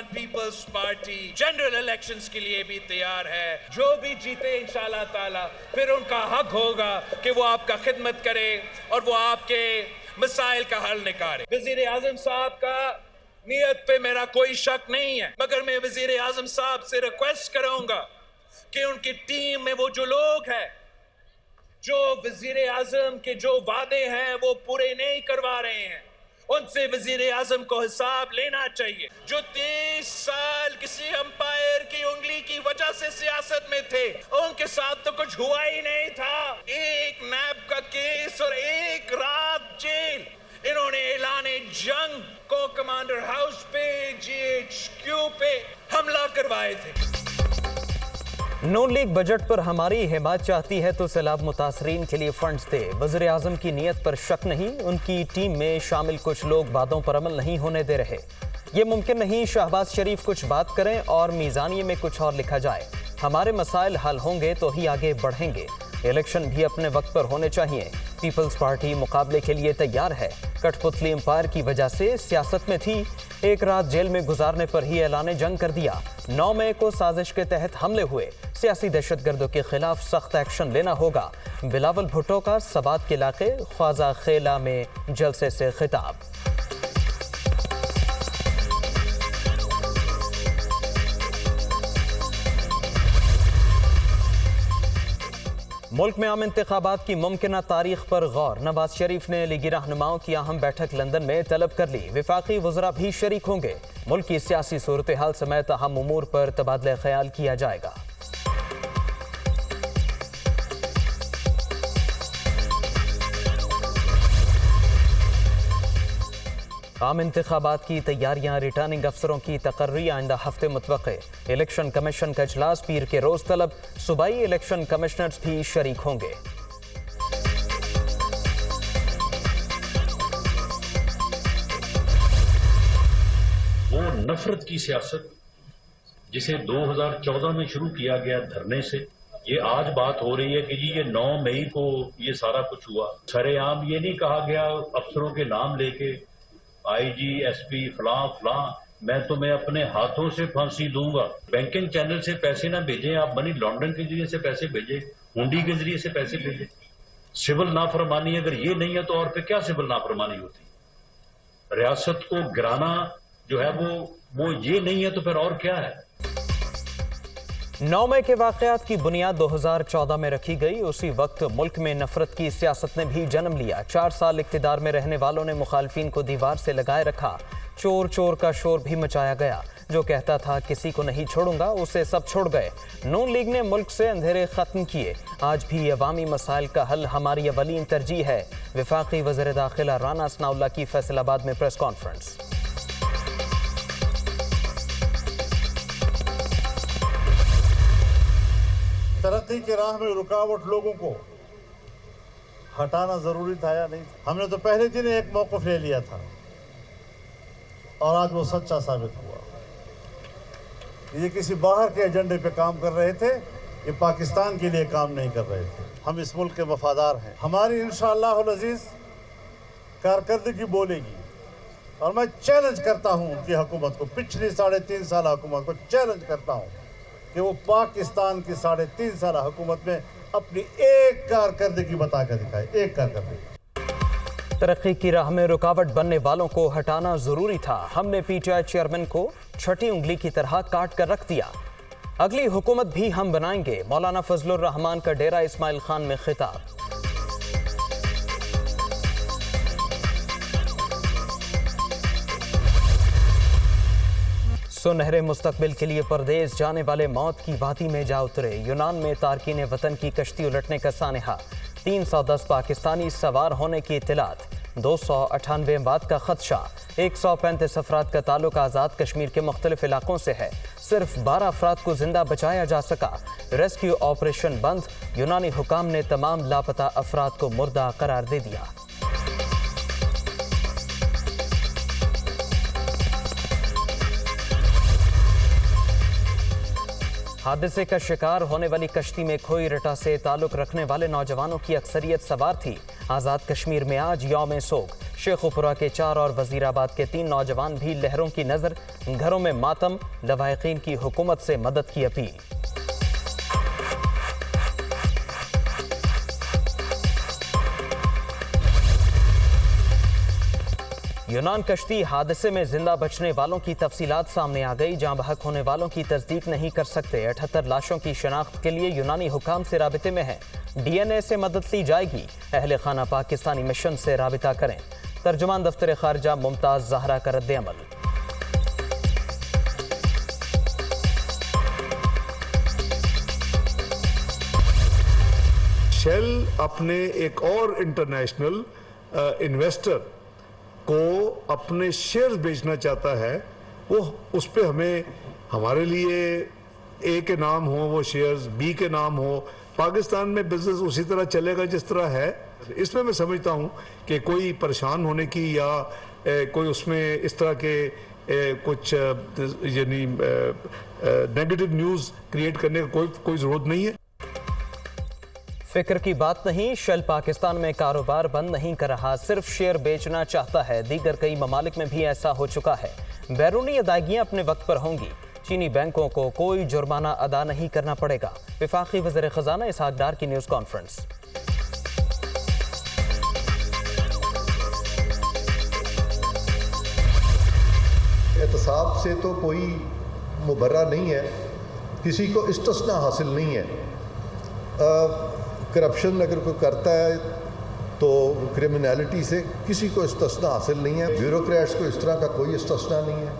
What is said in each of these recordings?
Pakistan Peoples Party general elections کے لیے بھی تیار ہے. جو بھی جیتے انشاءاللہ تعالی پھر ان کا حق ہوگا کہ وہ آپ کا خدمت کرے اور وہ آپ کے مسائل کا حل نکالے. وزیر اعظم صاحب کا نیت پہ میرا کوئی شک نہیں ہے، مگر میں وزیر اعظم صاحب سے ریکویسٹ کروں گا کہ ان کی ٹیم میں وہ جو لوگ ہیں جو وزیر اعظم کے جو وعدے ہیں وہ پورے نہیں کروا رہے ہیں، ان سے وزیر اعظم کو حساب لینا چاہیے. جو 30 سال کسی امپائر کی انگلی کی وجہ سے سیاست میں تھے، ان کے ساتھ تو کچھ ہوا ہی نہیں تھا. ایک نیب کا کیس اور ایک رات جیل. انہوں نے اعلان جنگ کو کمانڈر ہاؤس پہ GHQ پہ حملہ کروائے تھے. نون لیگ بجٹ پر ہماری حمایت چاہتی ہے تو سیلاب متاثرین کے لیے فنڈز دے. وزیر اعظم کی نیت پر شک نہیں، ان کی ٹیم میں شامل کچھ لوگ باتوں پر عمل نہیں ہونے دے رہے. یہ ممکن نہیں شہباز شریف کچھ بات کریں اور میزانیے میں کچھ اور لکھا جائے. ہمارے مسائل حل ہوں گے تو ہی آگے بڑھیں گے. الیکشن بھی اپنے وقت پر ہونے چاہیے. پیپلز پارٹی مقابلے کے لیے تیار ہے. کٹ پتلی امپائر کی وجہ سے سیاست میں تھی، ایک رات جیل میں گزارنے پر ہی اعلان جنگ کر دیا. 9 مئی کو سازش کے تحت حملے ہوئے. سیاسی دہشت گردوں کے خلاف سخت ایکشن لینا ہوگا. بلاول بھٹو کا سبات کے علاقے خواجہ خیلہ میں جلسے سے خطاب. ملک میں عام انتخابات کی ممکنہ تاریخ پر غور. نواز شریف نے لیگی رہنماؤں کی اہم بیٹھک لندن میں طلب کر لی. وفاقی وزراء بھی شریک ہوں گے. ملک کی سیاسی صورتحال سمیت اہم امور پر تبادلہ خیال کیا جائے گا. عام انتخابات کی تیاریاں، ریٹرننگ افسروں کی تقرری آئندہ ہفتے متوقع. الیکشن کمیشن کا اجلاس پیر کے روز طلب. صوبائی الیکشن کمشنرز بھی شریک ہوں گے. وہ نفرت کی سیاست جسے 2014 میں شروع کیا گیا دھرنے سے، یہ آج بات ہو رہی ہے کہ جی یہ 9 مئی کو یہ سارا کچھ ہوا. سرے عام یہ نہیں کہا گیا افسروں کے نام لے کے IG SP فلاں فلاں میں تمہیں اپنے ہاتھوں سے پھانسی دوں گا. بینکنگ چینل سے پیسے نہ بھیجیں، آپ منی لانڈرنگ کے ذریعے سے پیسے بھیجیں، ہنڈی کے ذریعے سے پیسے بھیجیں. سول نافرمانی اگر یہ نہیں ہے تو اور پہ کیا سول نافرمانی ہوتی؟ ریاست کو گرانا جو ہے وہ یہ نہیں ہے تو پھر اور کیا ہے؟ 9 مئی کے واقعات کی بنیاد 2014 میں رکھی گئی. اسی وقت ملک میں نفرت کی سیاست نے بھی جنم لیا. 4 سال اقتدار میں رہنے والوں نے مخالفین کو دیوار سے لگائے رکھا. چور چور کا شور بھی مچایا گیا. جو کہتا تھا کسی کو نہیں چھوڑوں گا اسے سب چھوڑ گئے. نون لیگ نے ملک سے اندھیرے ختم کیے. آج بھی عوامی مسائل کا حل ہماری اولین ترجیح ہے. وفاقی وزیر داخلہ رانا ثناء اللہ کی فیصل آباد میں پریس کانفرنس. ترقی کی راہ میں رکاوٹ لوگوں کو ہٹانا ضروری تھا یا نہیں؟ ہم نے تو پہلے دن ایک موقف لے لیا تھا اور آج وہ سچا ثابت ہوا. یہ کسی باہر کے ایجنڈے پہ کام کر رہے تھے، یہ پاکستان کے لیے کام نہیں کر رہے تھے. ہم اس ملک کے وفادار ہیں. ہماری انشاءاللہ العزیز کارکردگی بولے گی اور میں چیلنج کرتا ہوں ان کی حکومت کو، پچھلی 3.5 سال حکومت کو چیلنج کرتا ہوں کہ وہ پاکستان کی 3.5 سال حکومت میں اپنی ایک کارکردگی بتا کر دکھائے. ایک کارکردگی. ترقی کی راہ میں رکاوٹ بننے والوں کو ہٹانا ضروری تھا. ہم نے PTI چیئرمین کو چھٹی انگلی کی طرح کاٹ کر رکھ دیا. اگلی حکومت بھی ہم بنائیں گے. مولانا فضل الرحمان کا ڈیرہ اسماعیل خان میں خطاب. سنہرے مستقبل کے لیے پردیس جانے والے موت کی وادی میں جا اترے. یونان میں تارکین وطن کی کشتی الٹنے کا سانحہ. 310 پاکستانی سوار ہونے کی اطلاعات. 298 اموات کا خدشہ. 135 افراد کا تعلق آزاد کشمیر کے مختلف علاقوں سے ہے. صرف 12 افراد کو زندہ بچایا جا سکا. ریسکیو آپریشن بند. یونانی حکام نے تمام لاپتہ افراد کو مردہ قرار دے دیا. حادثے کا شکار ہونے والی کشتی میں کھوئی رٹا سے تعلق رکھنے والے نوجوانوں کی اکثریت سوار تھی۔ آزاد کشمیر میں آج یوم سوگ، شیخوپورہ کے 4 اور وزیر آباد کے 3 نوجوان بھی لہروں کی نظر، گھروں میں ماتم، لواحقین کی حکومت سے مدد کی اپیل۔ یونان کشتی حادثے میں زندہ بچنے والوں کی تفصیلات سامنے آ گئی۔ جاں بحق ہونے والوں کی تصدیق نہیں کر سکتے۔ 78 لاشوں کی شناخت کے لیے یونانی حکام سے رابطے میں ہیں۔ ڈی این اے سے مدد لی جائے گی۔ اہل خانہ پاکستانی مشن سے رابطہ کریں۔ ترجمان دفتر خارجہ ممتاز زہرا کا رد عمل۔ شیل اپنے ایک اور انٹرنیشنل انویسٹر کو اپنے شیئرز بیچنا چاہتا ہے، وہ اس پہ ہمیں، ہمارے لیے اے کے نام ہو وہ شیئرز، بی کے نام ہو، پاکستان میں بزنس اسی طرح چلے گا جس طرح ہے۔ اس میں سمجھتا ہوں کہ کوئی پریشان ہونے کی یا کوئی اس میں اس طرح کے کچھ یعنی نیگیٹو نیوز کریٹ کرنے کا کوئی ضرورت نہیں ہے۔ فکر کی بات نہیں، شیل پاکستان میں کاروبار بند نہیں کر رہا، صرف شیئر بیچنا چاہتا ہے۔ دیگر کئی ممالک میں بھی ایسا ہو چکا ہے۔ بیرونی ادائیگیاں اپنے وقت پر ہوں گی۔ چینی بینکوں کو کوئی جرمانہ ادا نہیں کرنا پڑے گا۔ وفاقی وزیر خزانہ اسحاق ڈار کی نیوز کانفرنس۔ احتساب سے تو کوئی مبرہ نہیں ہے، کسی کو استثناء حاصل نہیں ہے۔ کرپشن اگر کوئی کرتا ہے تو کرمنالٹی سے کسی کو استثناء حاصل نہیں ہے۔ بیوروکریٹس کو اس طرح کا کوئی استثناء نہیں ہے۔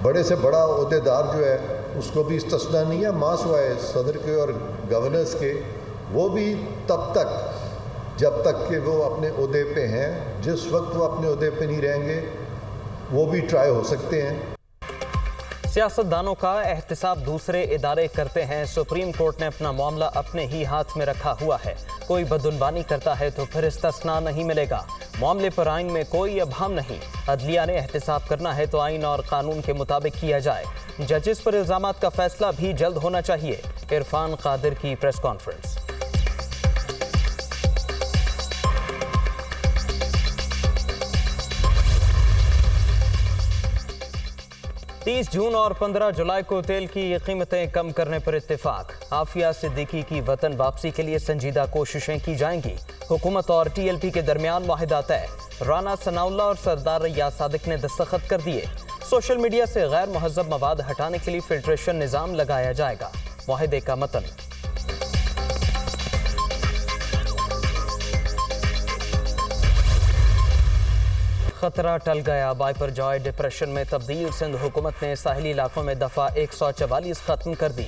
بڑے سے بڑا عہدیدار جو ہے اس کو بھی استثناء نہیں ہے، ماں سوائے صدر کے اور گورنرز کے، وہ بھی تب تک جب تک کہ وہ اپنے عہدے پہ ہیں، جس وقت وہ اپنے عہدے پہ نہیں رہیں گے وہ بھی ٹرائی ہو سکتے ہیں۔ سیاستدانوں کا احتساب دوسرے ادارے کرتے ہیں۔ سپریم کورٹ نے اپنا معاملہ اپنے ہی ہاتھ میں رکھا ہوا ہے۔ کوئی بدعنوانی کرتا ہے تو پھر استثناء نہیں ملے گا۔ معاملے پر آئین میں کوئی ابہام نہیں۔ عدلیہ نے احتساب کرنا ہے تو آئین اور قانون کے مطابق کیا جائے۔ ججز پر الزامات کا فیصلہ بھی جلد ہونا چاہیے۔ عرفان قادر کی پریس کانفرنس۔ 30 جون اور 15 جولائی کو تیل کی قیمتیں کم کرنے پر اتفاق۔ عافیہ صدیقی کی وطن واپسی کے لیے سنجیدہ کوششیں کی جائیں گی۔ حکومت اور ٹی ایل پی کے درمیان معاہدہ طے۔ رانا ثناء اللہ اور سردار ریاض صادق نے دستخط کر دیے۔ سوشل میڈیا سے غیر مہذب مواد ہٹانے کے لیے فلٹریشن نظام لگایا جائے گا۔ معاہدے کا متن۔ خطرہ ٹل گیا، وائپر جوائے ڈپریشن میں تبدیل۔ سندھ حکومت نے ساحلی علاقوں میں دفعہ 144 ختم کر دی۔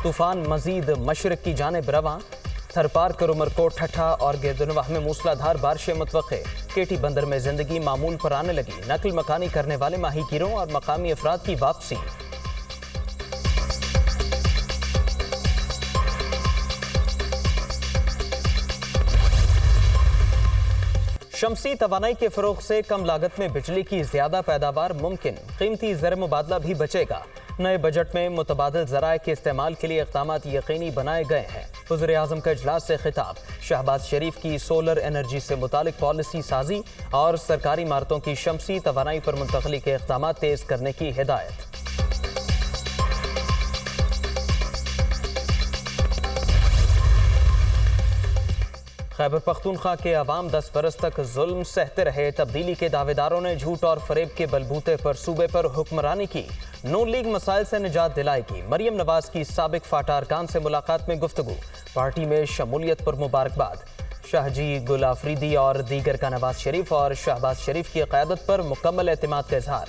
طوفان مزید مشرق کی جانب رواں۔ تھرپارک، عمرکوٹ، ٹھٹھا اور گردنواہ میں موسلادھار بارشیں متوقع۔ کیٹی بندر میں زندگی معمول پر آنے لگی۔ نقل مکانی کرنے والے ماہی گیروں اور مقامی افراد کی واپسی۔ شمسی توانائی کے فروغ سے کم لاگت میں بجلی کی زیادہ پیداوار ممکن۔ قیمتی زر مبادلہ بھی بچے گا۔ نئے بجٹ میں متبادل ذرائع کے استعمال کے لیے اقدامات یقینی بنائے گئے ہیں۔ وزیر اعظم کا اجلاس سے خطاب۔ شہباز شریف کی سولر انرجی سے متعلق پالیسی سازی اور سرکاری عمارتوں کی شمسی توانائی پر منتقلی کے اقدامات تیز کرنے کی ہدایت۔ خیبر پختونخوا کے عوام 10 برس تک ظلم سہتے رہے۔ تبدیلی کے دعوے داروں نے جھوٹ اور فریب کے بلبوتے پر صوبے پر حکمرانی کی۔ نون لیگ مسائل سے نجات دلائے گی۔ مریم نواز کی سابق فاٹا ارکان سے ملاقات میں گفتگو۔ پارٹی میں شمولیت پر مبارکباد۔ شاہ جی، گل آفریدی اور دیگر کا نواز شریف اور شہباز شریف کی قیادت پر مکمل اعتماد کا اظہار۔